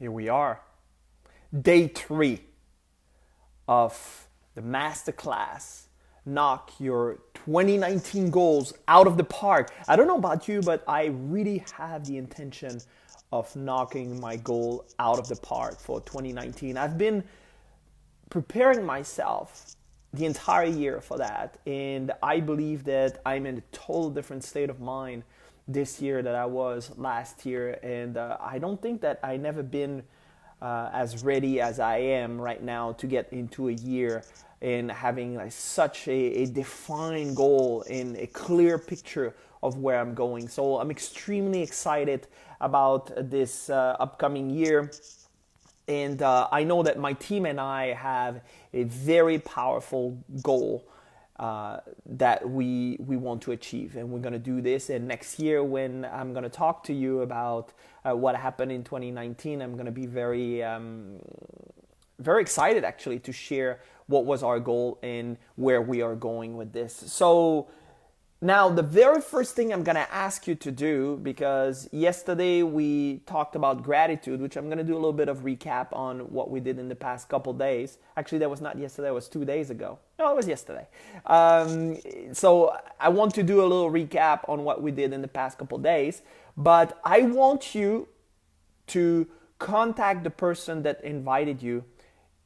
Here we are, day 3 of the Masterclass Knock Your 2019 Goals Out of the Park. I don't know about you, but I really have the intention of knocking my goal out of the park for 2019. I've been preparing myself the entire year for that, and I believe that I'm in a total different state of mind this year that I was last year, and I don't think that I never been as ready as I am right now to get into a year and having like such a defined goal and a clear picture of where I'm going. So I'm extremely excited about this upcoming year. And I know that my team and I have a very powerful goal that we want to achieve, and we're going to do this. And next year, when I'm going to talk to you about what happened in 2019, I'm going to be very excited actually to share what was our goal and where we are going with this. So now, the very first thing I'm going to ask you to do, because yesterday we talked about gratitude, which I'm going to do a little bit of recap on what we did in the past couple days. Actually, that was not yesterday, it was 2 days ago. No, it was yesterday. So I want to do a little recap on what we did in the past couple days, but I want you to contact the person that invited you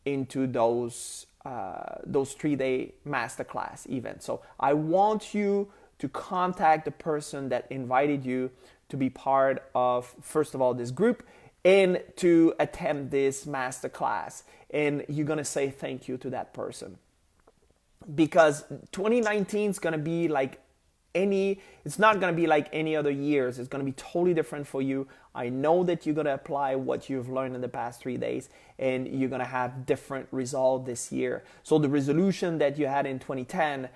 into those 3-day masterclass events. So I want you to contact the person that invited you to be part of, first of all, this group and to attend this masterclass. And you're going to say thank you to that person. Because 2019 is going to be like it's not going to be like any other years. It's going to be totally different for you. I know that you're going to apply what you've learned in the past 3 days, and you're going to have different results this year. So the resolution that you had in 2010,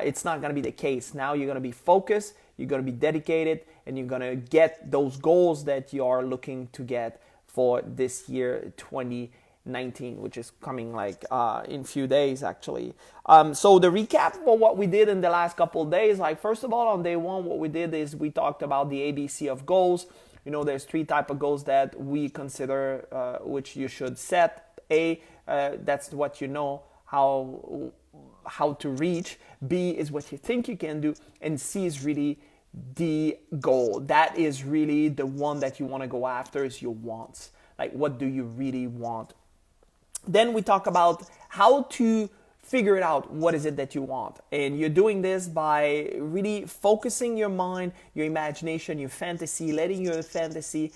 it's not going to be the case. Now you're going to be focused, you're going to be dedicated, and you're going to get those goals that you are looking to get for this year, 2019, which is coming like in few days actually. So the recap for what we did in the last couple of days, like first of all, on day 1, what we did is we talked about the ABC of goals. You know, there's 3 types of goals that we consider which you should set. A, that's what you know how to reach. B is what you think you can do, and C is really the goal. That is really the one that you want to go after, is your wants. Like, what do you really want? Then we talk about how to figure it out. What is it that you want? And you're doing this by really focusing your mind, your imagination, your fantasy, letting your fantasy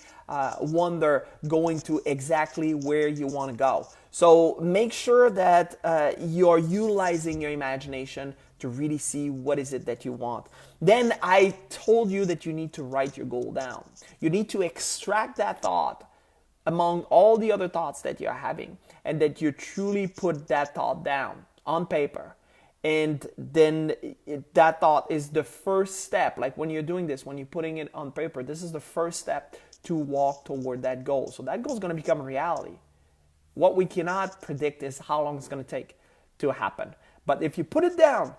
wander, going to exactly where you want to go. So make sure that you're utilizing your imagination to really see what is it that you want. Then I told you that you need to write your goal down. You need to extract that thought among all the other thoughts that you're having, and that you truly put that thought down on paper. And then that thought is the first step. Like when you're doing this, when you're putting it on paper, this is the first step to walk toward that goal. So that goal is going to become a reality. What we cannot predict is how long it's going to take to happen. But if you put it down,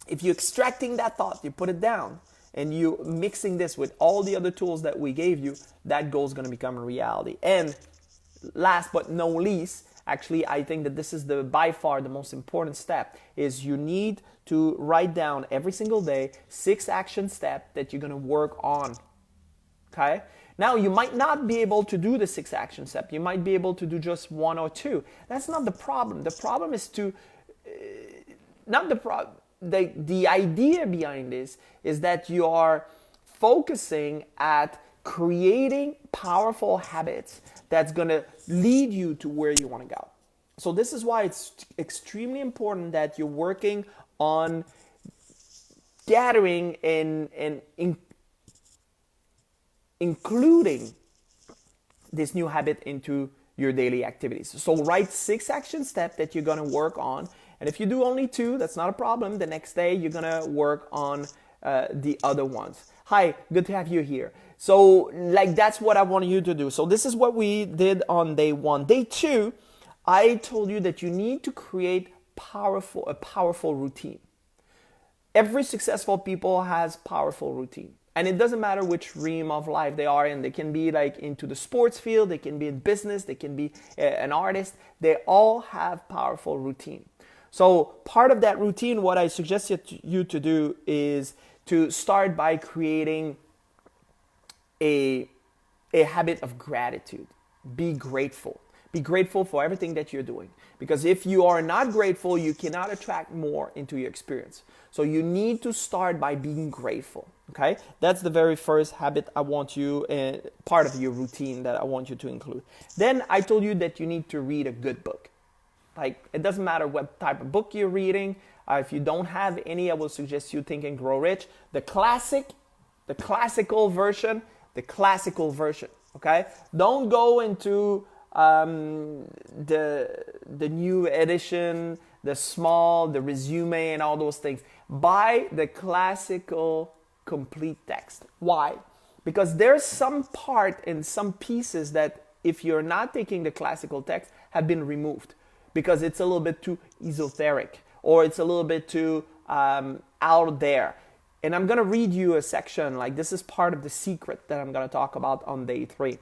if you're extracting that thought, you put it down, and you mixing this with all the other tools that we gave you, that goal is going to become a reality. And last but not least, actually, I think that this is by far the most important step, is you need to write down every single day 6 action steps that you're going to work on. Okay? Now, you might not be able to do the 6 action steps. You might be able to do just 1 or 2. That's not the problem. The problem is not the problem. The idea behind this is that you are focusing at creating powerful habits that's going to lead you to where you want to go. So this is why it's extremely important that you're working on gathering and including this new habit into your daily activities. So write 6 action steps that you're going to work on. And if you do only 2, that's not a problem. The next day, you're going to work on the other ones. Hi, good to have you here. So that's what I want you to do. So this is what we did on day 1. Day 2, I told you that you need to create a powerful routine. Every successful people has powerful routine. And it doesn't matter which realm of life they are in. They can be like into the sports field, they can be in business, they can be an artist. They all have powerful routine. So part of that routine, what I suggest you to do is to start by creating a habit of gratitude. Be grateful. Be grateful for everything that you're doing. Because if you are not grateful, you cannot attract more into your experience. So you need to start by being grateful. Okay? That's the very first habit I want you, part of your routine that I want you to include. Then I told you that you need to read a good book. Like, it doesn't matter what type of book you're reading. If you don't have any, I will suggest you Think and Grow Rich. The classical version, okay? Don't go into the new edition, the resume and all those things. Buy the classical complete text. Why? Because there's some part and some pieces that if you're not taking the classical text have been removed because it's a little bit too esoteric or it's a little bit too out there. And I'm going to read you a section, like this is part of the secret that I'm going to talk about on day 3.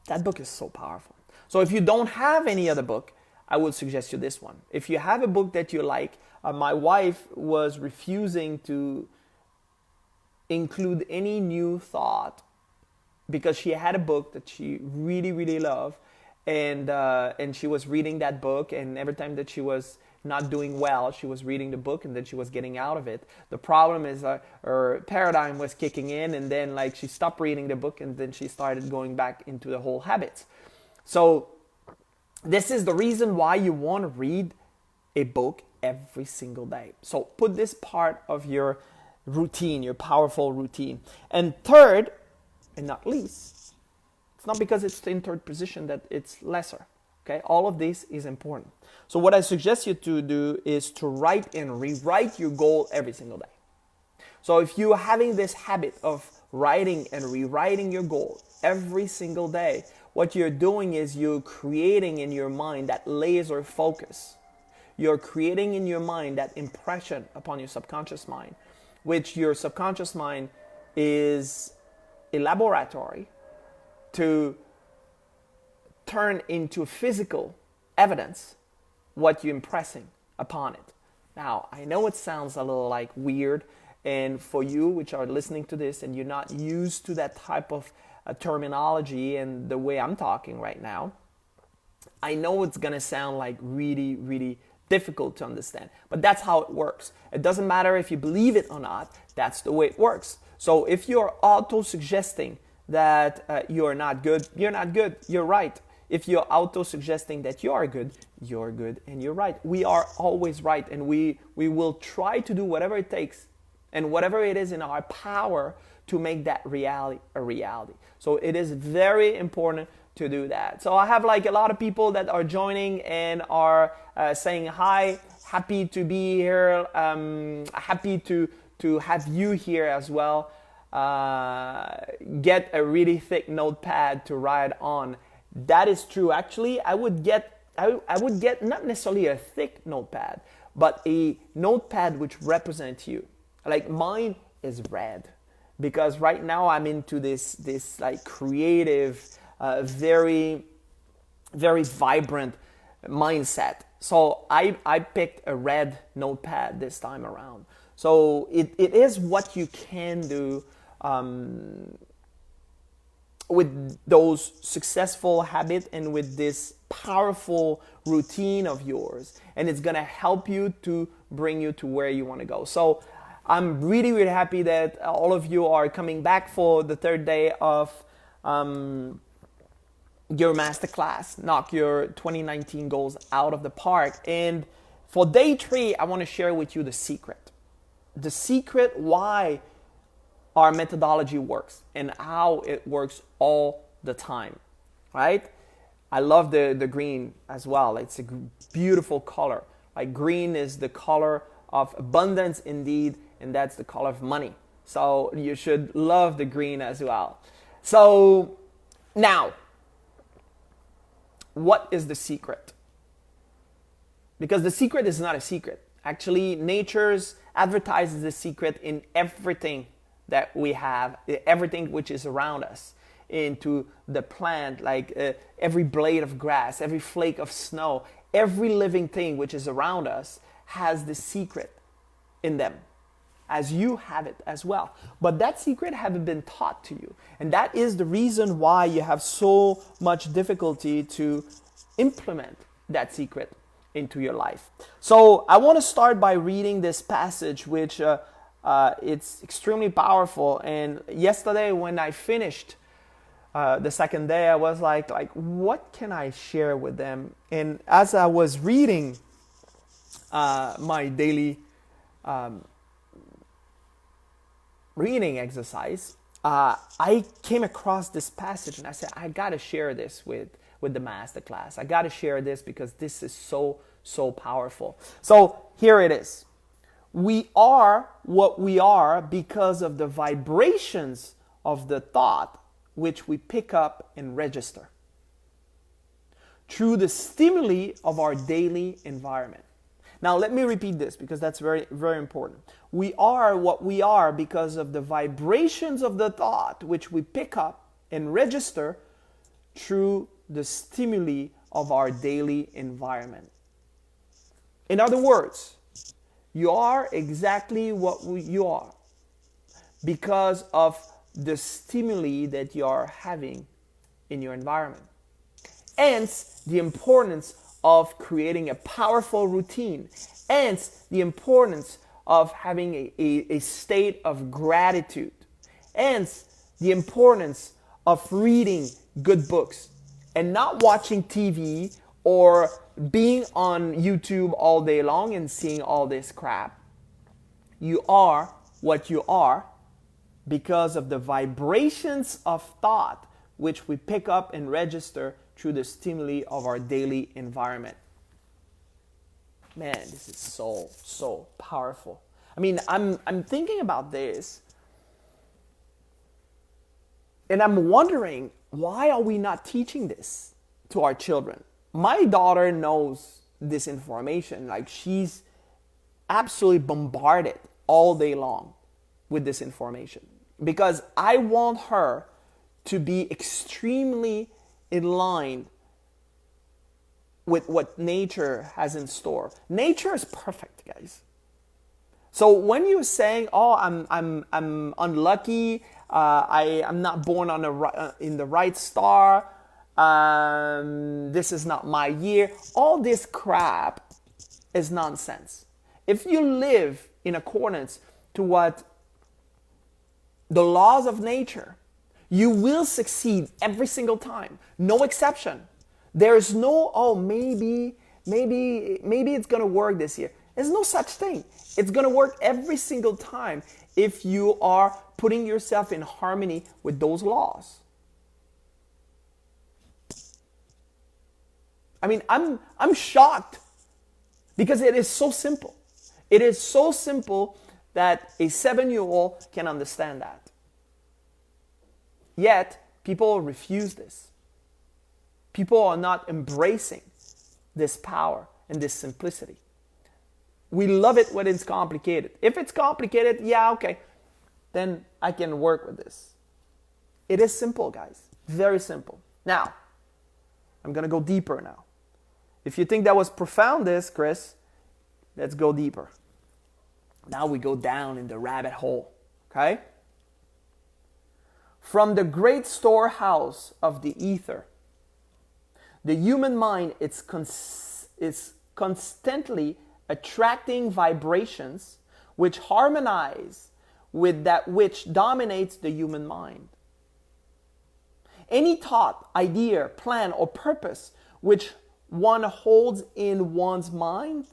That book is so powerful. So if you don't have any other book, I would suggest you this one. If you have a book that you like, my wife was refusing to include any new thought because she had a book that she really, really loved. And she was reading that book, and every time that she was not doing well, she was reading the book and then she was getting out of it. The problem is her paradigm was kicking in, and then like she stopped reading the book and then she started going back into the whole habits. So this is the reason why you want to read a book every single day. So put this part of your routine, your powerful routine. And third, and not least, it's not because it's in third position that it's lesser. Okay, all of this is important. So what I suggest you to do is to write and rewrite your goal every single day. So if you're having this habit of writing and rewriting your goal every single day, what you're doing is you're creating in your mind that laser focus. You're creating in your mind that impression upon your subconscious mind, which your subconscious mind is a laboratory to turn into physical evidence what you're impressing upon it. Now, I know it sounds a little like weird, and for you which are listening to this and you're not used to that type of terminology and the way I'm talking right now, I know it's gonna sound like really, really difficult to understand, but that's how it works. It doesn't matter if you believe it or not, that's the way it works. So if you're auto-suggesting that you're not good, you're not good, you're right. If you're auto-suggesting that you're good and you're right. We are always right, and we will try to do whatever it takes and whatever it is in our power to make that reality a reality. So it is very important to do that. So I have like a lot of people that are joining and are saying hi, happy to be here, happy to have you here as well. Get a really thick notepad to write on. That is true. Actually, I would get not necessarily a thick notepad, but a notepad which represents you. Like mine is red because right now I'm into this like creative, very, very vibrant mindset. So I picked a red notepad this time around. So it is what you can do with those successful habits and with this powerful routine of yours, and it's gonna help you to bring you to where you want to go. So I'm really, really happy that all of you are coming back for the third day of your Masterclass Knock Your 2019 Goals Out of the Park. And for day 3, I want to share with you the secret why our methodology works and how it works all the time, right? I love the green as well. It's a beautiful color. Like green is the color of abundance indeed, and that's the color of money. So you should love the green as well. So now, what is the secret? Because the secret is not a secret. Actually, nature's advertises the secret in everything that we have, everything which is around us, into the plant, like every blade of grass, every flake of snow, every living thing which is around us has the secret in them, as you have it as well. But that secret haven't been taught to you. And that is the reason why you have so much difficulty to implement that secret into your life. So I want to start by reading this passage, which it's extremely powerful. And yesterday when I finished the second day, I was like, what can I share with them? And as I was reading my daily reading exercise, I came across this passage and I said, I got to share this with the masterclass. I got to share this because this is so powerful. So here it is. We are what we are because of the vibrations of the thought which we pick up and register through the stimuli of our daily environment. Now, let me repeat this because that's very, very important. We are what we are because of the vibrations of the thought which we pick up and register through the stimuli of our daily environment. In other words, you are exactly what you are because of the stimuli that you are having in your environment. Hence, the importance of creating a powerful routine. Hence, the importance of having a state of gratitude. Hence, the importance of reading good books and not watching TV or being on YouTube all day long and seeing all this crap. You are what you are because of the vibrations of thought which we pick up and register through the stimuli of our daily environment. Man, this is so powerful. I mean, I'm thinking about this and I'm wondering, why are we not teaching this to our children? My daughter knows this information. Like, she's absolutely bombarded all day long with this information because I want her to be extremely in line with what nature has in store. Nature is perfect, guys. So when you're saying, "Oh, I'm unlucky. I'm not born on in the right star. This is not my year," all this crap is nonsense. If you live in accordance to what the laws of nature, you will succeed every single time, no exception. There's no, oh, maybe it's going to work this year. There's no such thing. It's going to work every single time if you are putting yourself in harmony with those laws. I mean, I'm shocked because it is so simple. It is so simple that a 7-year-old can understand that. Yet, people refuse this. People are not embracing this power and this simplicity. We love it when it's complicated. If it's complicated, yeah, okay, then I can work with this. It is simple, guys. Very simple. Now, I'm going to go deeper now. If you think that was profound, Chris, let's go deeper. Now we go down in the rabbit hole, okay? From the great storehouse of the ether, the human mind is constantly attracting vibrations which harmonize with that which dominates the human mind. Any thought, idea, plan, or purpose which one holds in one's mind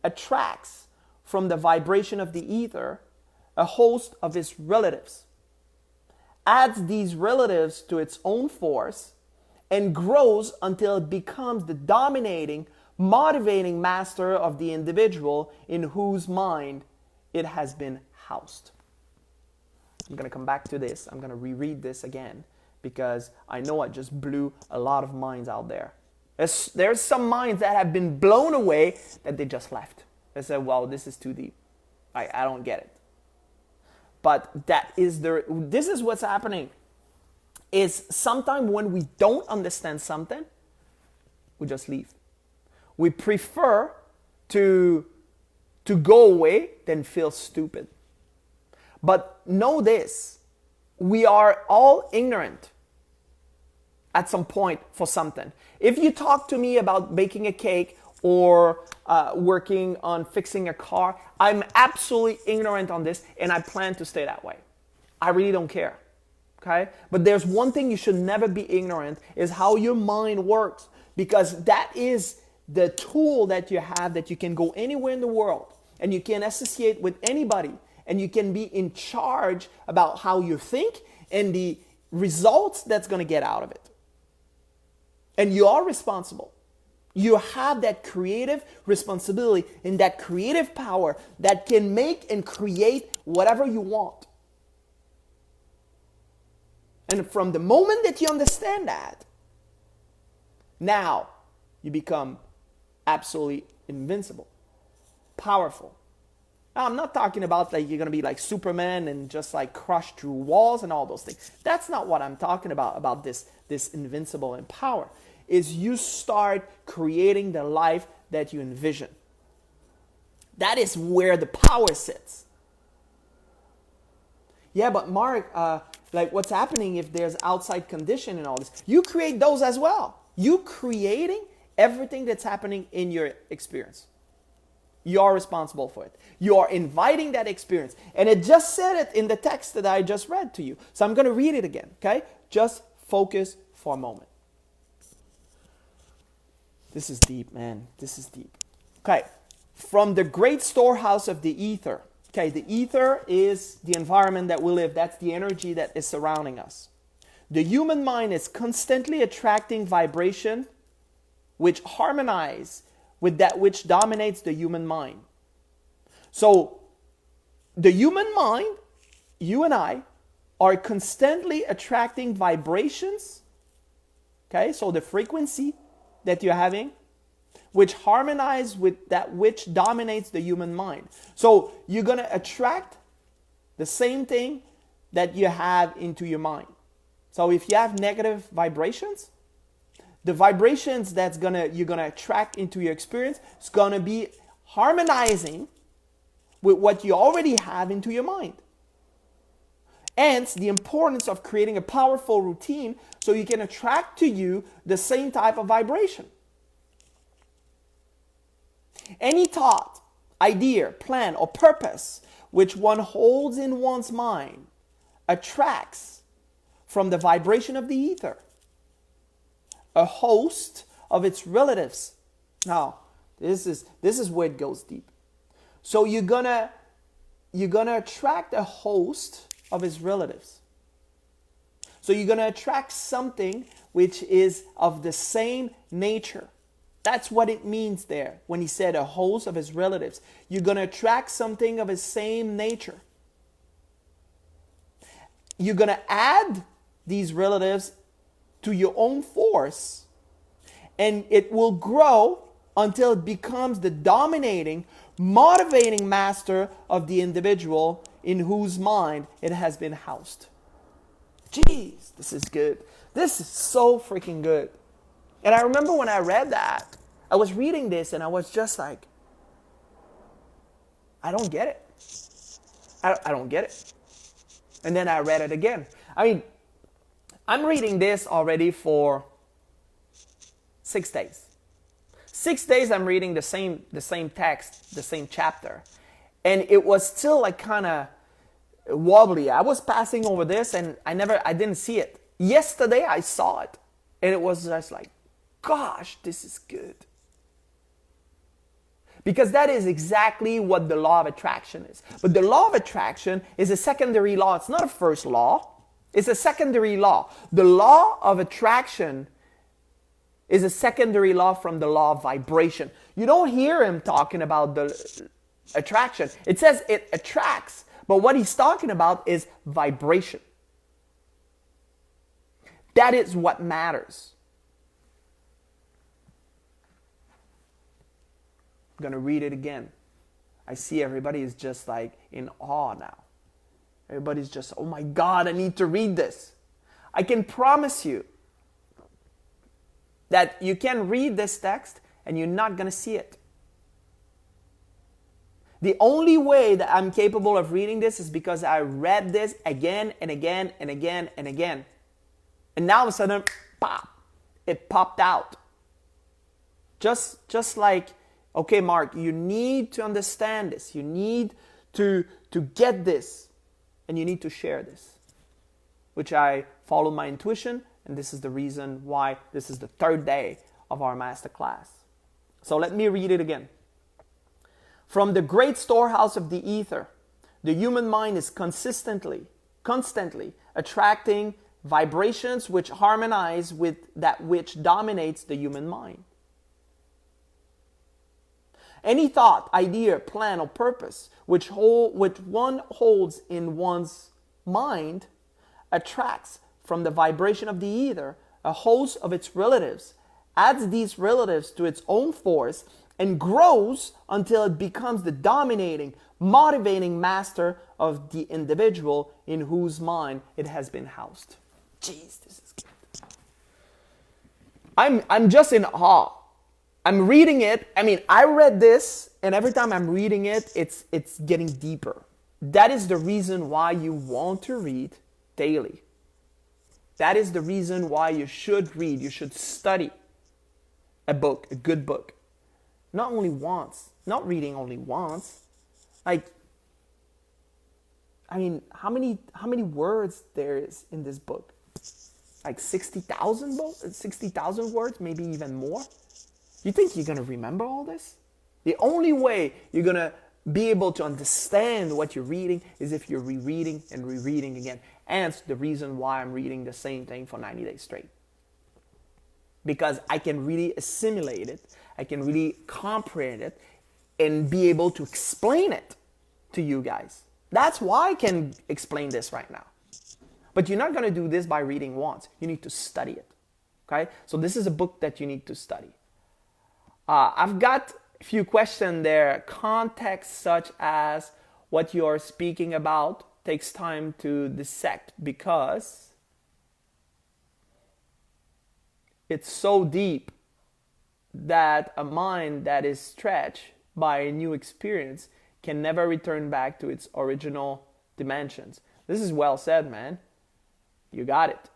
attracts from the vibration of the ether a host of its relatives, adds these relatives to its own force, and grows until it becomes the dominating, motivating master of the individual in whose mind it has been housed. I'm going to come back to this. I'm going to reread this again because I know I just blew a lot of minds out there. There's some minds that have been blown away that they just left. They said, well, this is too deep. I don't get it. But this is what's happening. Is sometimes when we don't understand something, we just leave. We prefer to go away than feel stupid. But know this, we are all ignorant at some point for something. If you talk to me about baking a cake or working on fixing a car, I'm absolutely ignorant on this and I plan to stay that way. I really don't care. Okay? But there's one thing you should never be ignorant is how your mind works, because that is the tool that you have that you can go anywhere in the world and you can associate with anybody and you can be in charge about how you think and the results that's going to get out of it. And you are responsible. You have that creative responsibility and that creative power that can make and create whatever you want. And from the moment that you understand that, now you become absolutely invincible, powerful. Now, I'm not talking about like you're going to be like Superman and just like crush through walls and all those things. That's not what I'm talking about this invincible and power. Is you start creating the life that you envision. That is where the power sits. Yeah, but Mark, like what's happening if there's outside condition and all this? You create those as well. You creating everything that's happening in your experience. You are responsible for it. You are inviting that experience. And it just said it in the text that I just read to you. So I'm going to read it again, okay? Just focus for a moment. This is deep, man. This is deep. Okay. From the great storehouse of the ether. Okay, the ether is the environment that we live. That's the energy that is surrounding us. The human mind is constantly attracting vibration which harmonize with that which dominates the human mind. So, the human mind, you and I, are constantly attracting vibrations. Okay, so the frequency that you're having, which harmonize with that which dominates the human mind. So you're going to attract the same thing that you have into your mind. So if you have negative vibrations, the vibrations you're going to attract into your experience is going to be harmonizing with what you already have into your mind. Hence, the importance of creating a powerful routine so you can attract to you the same type of vibration. Any thought, idea, plan, or purpose which one holds in one's mind attracts from the vibration of the ether a host of its relatives. Now, this is where it goes deep. So you're gonna attract a host of his relatives. So you're going to attract something which is of the same nature. That's what it means there when he said a host of his relatives. You're going to attract something of his same nature. You're going to add these relatives to your own force, and it will grow until it becomes the dominating, motivating master of the individual in whose mind it has been housed. Jeez, this is good. This is so freaking good. And I remember when I read that, I was reading this and I was just like, I don't get it. I don't get it. And then I read it again. I mean, I'm reading this already for 6 days. 6 days I'm reading the same text, the same chapter. And it was still like kind of wobbly. I was passing over this and I didn't see it. Yesterday I saw it. And it was just like, gosh, this is good. Because that is exactly what the law of attraction is. But the law of attraction is a secondary law. It's not a first law. It's a secondary law. The law of attraction is a secondary law from the law of vibration. You don't hear him talking about the attraction. It says it attracts, but what he's talking about is vibration. That is what matters. I'm going to read it again. I see everybody is just like in awe now. Everybody's just, oh my God, I need to read this. I can promise you that you can read this text and you're not going to see it. The only way that I'm capable of reading this is because I read this again and again and again and again. And now all of a sudden, pop, it popped out. Just like, okay, Mark, you need to understand this. You need to get this. And you need to share this. Which I follow my intuition. And this is the reason why this is the third day of our masterclass. So let me read it again. From the great storehouse of the ether, the human mind is constantly attracting vibrations which harmonize with that which dominates the human mind. Any thought, idea, plan, or purpose which one holds in one's mind attracts from the vibration of the ether a host of its relatives, adds these relatives to its own force, and grows until it becomes the dominating, motivating master of the individual in whose mind it has been housed. Jeez, this is good. I'm just in awe. I'm reading it. I mean, I read this, and every time I'm reading it, it's getting deeper. That is the reason why you want to read daily. That is the reason why you should read. You should study a book, a good book. Not only once, not reading only once. Like, I mean, how many words there is in this book? Like 60,000 words, maybe even more. You think you're going to remember all this? The only way you're going to be able to understand what you're reading is if you're rereading and rereading again. And it's the reason why I'm reading the same thing for 90 days straight. Because I can really assimilate it, I can really comprehend it, and be able to explain it to you guys. That's why I can explain this right now. But you're not going to do this by reading once. You need to study it. Okay? So this is a book that you need to study. I've got a few questions there. Context such as what you're speaking about takes time to dissect because it's so deep that a mind that is stretched by a new experience can never return back to its original dimensions. This is well said, man. You got it.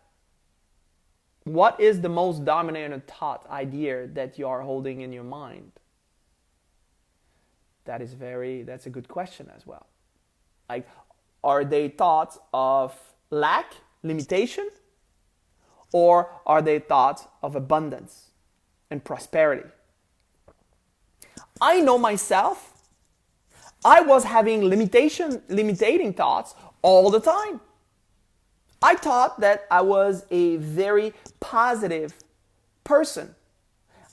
What is the most dominant thought, idea that you are holding in your mind? That's a good question as well. Like, are they thoughts of lack, limitation? Or are they thoughts of abundance and prosperity? I know myself. I was having limiting thoughts all the time. I thought that I was a very positive person.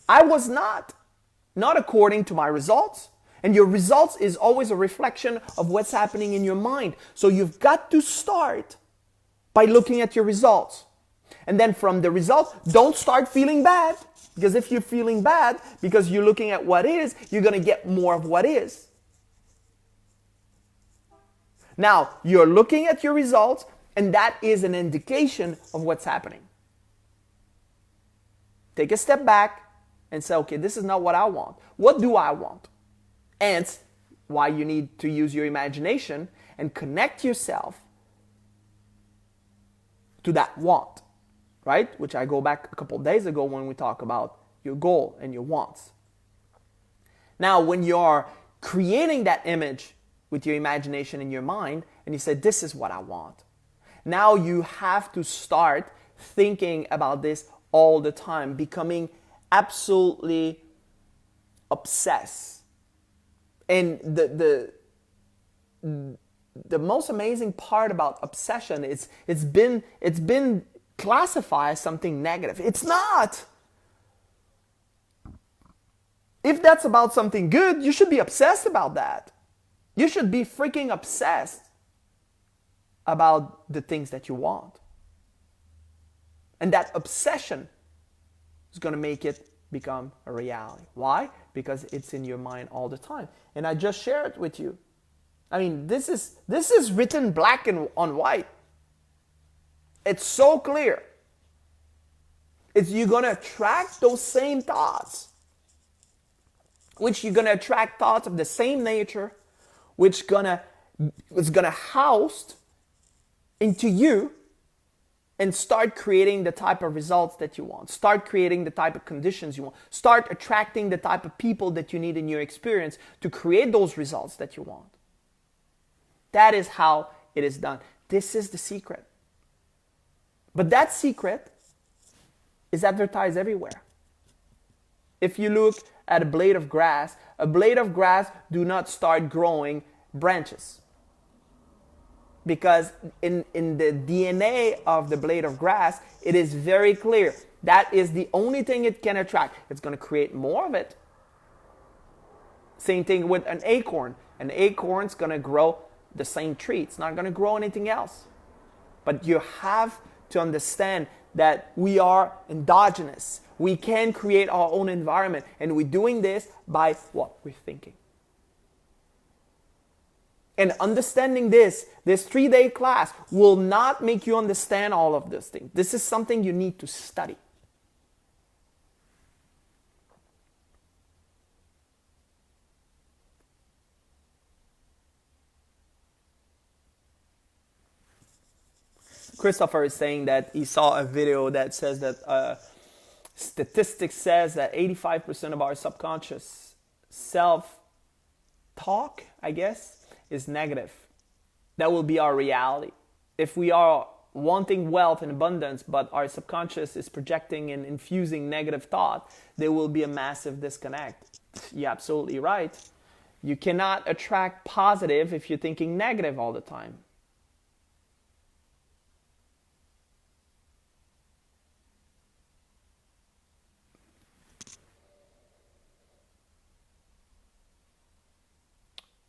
I was not according to my results. And your results is always a reflection of what's happening in your mind. So you've got to start by looking at your results. And then from the results, don't start feeling bad. Because if you're feeling bad because you're looking at what is, you're going to get more of what is. Now, you're looking at your results, and that is an indication of what's happening. Take a step back and say, okay, this is not what I want. What do I want? And why you need to use your imagination and connect yourself to that want, right? Which I go back a couple of days ago when we talk about your goal and your wants. Now, when you're creating that image with your imagination in your mind, and you say, this is what I want. Now you have to start thinking about this all the time, becoming absolutely obsessed. And the most amazing part about obsession is it's been classified as something negative. It's not. If that's about something good, you should be obsessed about that. You should be freaking obsessed about the things that you want. And that obsession is going to make it become a reality. Why? Because it's in your mind all the time. And I just shared it with you. I mean, this is written black and on white. It's so clear. It's you're going to attract those same thoughts, which you're going to attract thoughts of the same nature, which is going to house into you and start creating the type of results that you want. Start creating the type of conditions you want. Start attracting the type of people that you need in your experience to create those results that you want. That is how it is done. This is the secret. But that secret is advertised everywhere. If you look at a blade of grass do not start growing branches. Because in the DNA of the blade of grass, it is very clear. That is the only thing it can attract. It's going to create more of it. Same thing with an acorn. An acorn's going to grow the same tree. It's not going to grow anything else. But you have to understand that we are endogenous. We can create our own environment. And we're doing this by what we're thinking. And understanding this 3-day class will not make you understand all of these things. This is something you need to study. Christopher is saying that he saw a video that says that statistics says that 85% of our subconscious self-talk, I guess, is negative. That will be our reality. If we are wanting wealth and abundance, but our subconscious is projecting and infusing negative thought, there will be a massive disconnect. You're absolutely right. You cannot attract positive if you're thinking negative all the time.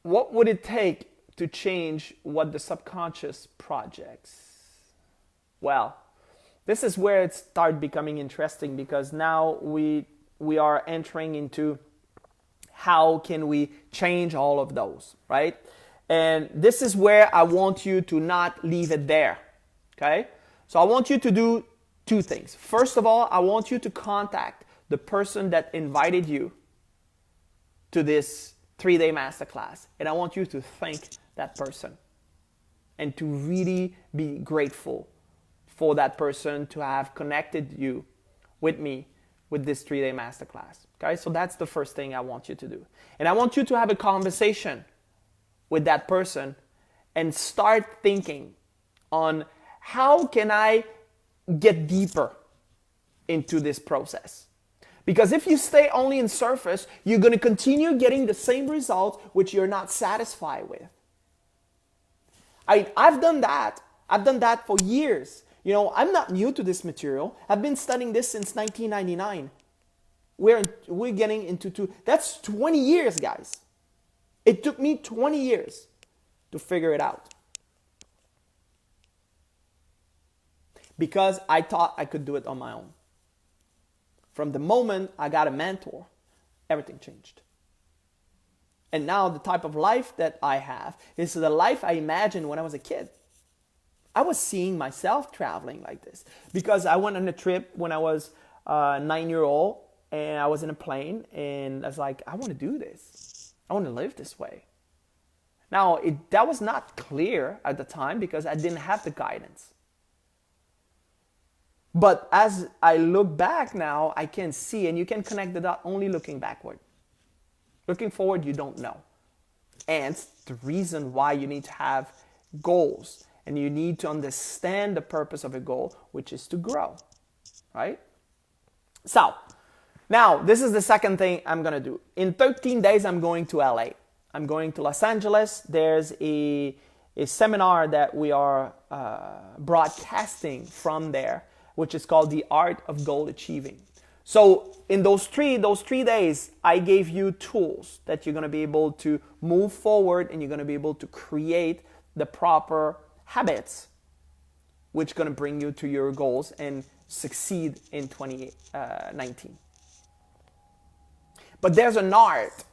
What would it take to change what the subconscious projects? Well, this is where it starts becoming interesting, because now we are entering into how can we change all of those, right? And this is where I want you to not leave it there, okay? So I want you to do two things. First of all, I want you to contact the person that invited you to this 3-day masterclass. And I want you to thank that person and to really be grateful for that person to have connected you with me with this 3-day masterclass. Okay, so that's the first thing I want you to do. And I want you to have a conversation with that person and start thinking on how can I get deeper into this process. Because if you stay only in surface, you're going to continue getting the same results which you're not satisfied with. I've done that. I've done that for years. You know, I'm not new to this material. I've been studying this since 1999. We're getting into that's 20 years, guys. It took me 20 years to figure it out. Because I thought I could do it on my own. From the moment I got a mentor, everything changed. And now the type of life that I have is the life I imagined when I was a kid. I was seeing myself traveling like this because I went on a trip when I was 9-year-old, and I was in a plane, and I was like, I want to do this. I want to live this way. Now, that was not clear at the time because I didn't have the guidance. But as I look back now, I can see, and you can connect the dot only looking backward. Looking forward, you don't know. And the reason why you need to have goals, and you need to understand the purpose of a goal, which is to grow, right? So, now, this is the second thing I'm going to do. In 13 days, I'm going to LA. I'm going to Los Angeles. There's a seminar that we are broadcasting from there, which is called The Art of Goal Achieving. So in those three days, I gave you tools that you're going to be able to move forward, and you're going to be able to create the proper habits, which are going to bring you to your goals and succeed in 2019. But there's an art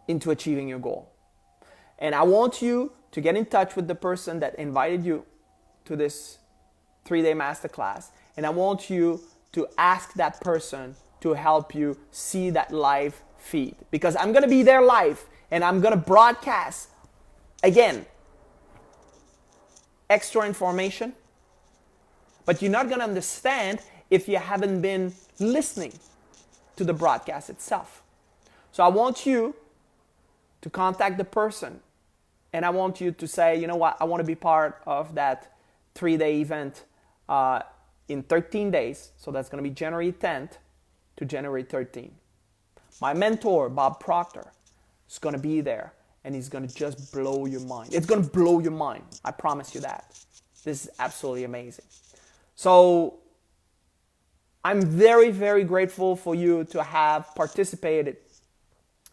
into achieving your goal. And I want you to get in touch with the person that invited you to this 3-day masterclass. And I want you to ask that person to help you see that live feed. Because I'm going to be there live and I'm going to broadcast, again, extra information. But you're not going to understand if you haven't been listening to the broadcast itself. So I want you to contact the person and I want you to say, you know what, I want to be part of that 3-day event in 13 days. So that's going to be January 10th to January 13th. My mentor, Bob Proctor, is going to be there and he's going to just blow your mind. It's going to blow your mind. I promise you that. This is absolutely amazing. So I'm very, very grateful for you to have participated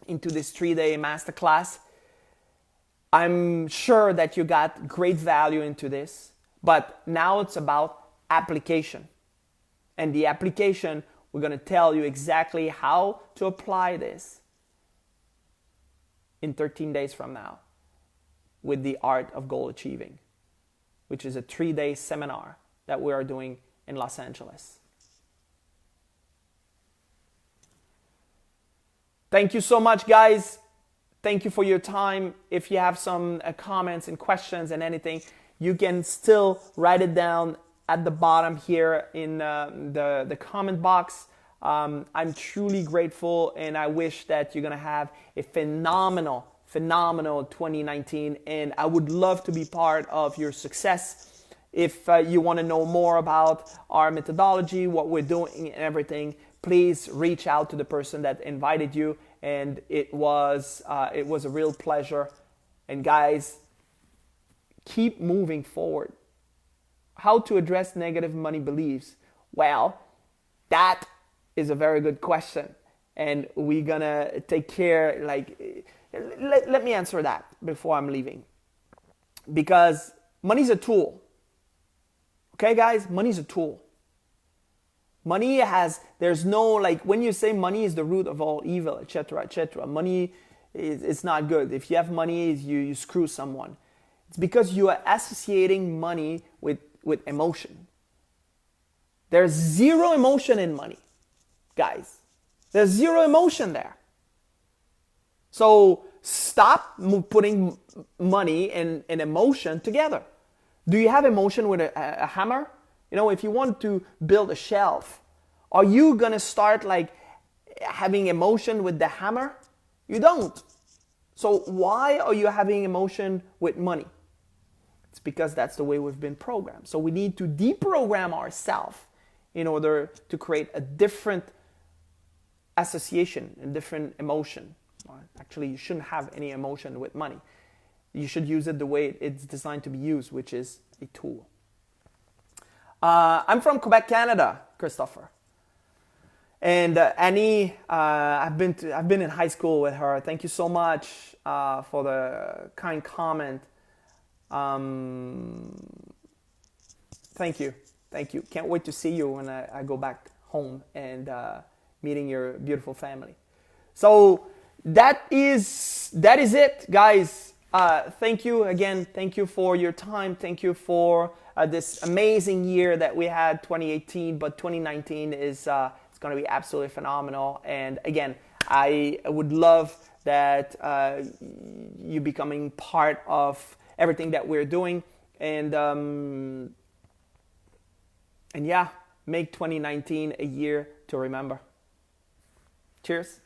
into this 3-day masterclass. I'm sure that you got great value into this, but now it's about application. And the application, we're going to tell you exactly how to apply this in 13 days from now with the art of goal achieving, which is a 3-day seminar that we are doing in Los Angeles. Thank you so much, guys. Thank you for your time. If you have some comments and questions and anything, you can still write it down at the bottom here in the comment box. I'm truly grateful and I wish that you're going to have a phenomenal 2019, and I would love to be part of your success. If you want to know more about our methodology, what we're doing and everything, please reach out to the person that invited you. And it was a real pleasure. And guys, keep moving forward. How to address negative money beliefs? Well, that is a very good question. And we're going to take care, let me answer that before I'm leaving. Because money's a tool. Okay, guys, money is a tool. Money there's no, when you say money is the root of all evil, etc., money it's not good. If you have money, you screw someone. It's because you are associating money with emotion. There's zero emotion in money, guys. There's zero emotion there. So stop putting money and emotion together. Do you have emotion with a hammer? You know, if you want to build a shelf, are you going to start having emotion with the hammer? You don't. So why are you having emotion with money? It's because that's the way we've been programmed. So we need to deprogram ourselves in order to create a different association, a different emotion. Actually, you shouldn't have any emotion with money. You should use it the way it's designed to be used, which is a tool. I'm from Quebec, Canada, Christopher. And Annie, I've been in high school with her. Thank you so much for the kind comment. Thank you. Can't wait to see you when I go back home and meeting your beautiful family. So that is it, guys. Thank you again. Thank you for your time. Thank you for this amazing year that we had, 2018. But 2019 is it's going to be absolutely phenomenal. And again, I would love that you becoming part of everything that we're doing. And yeah, make 2019 a year to remember. Cheers.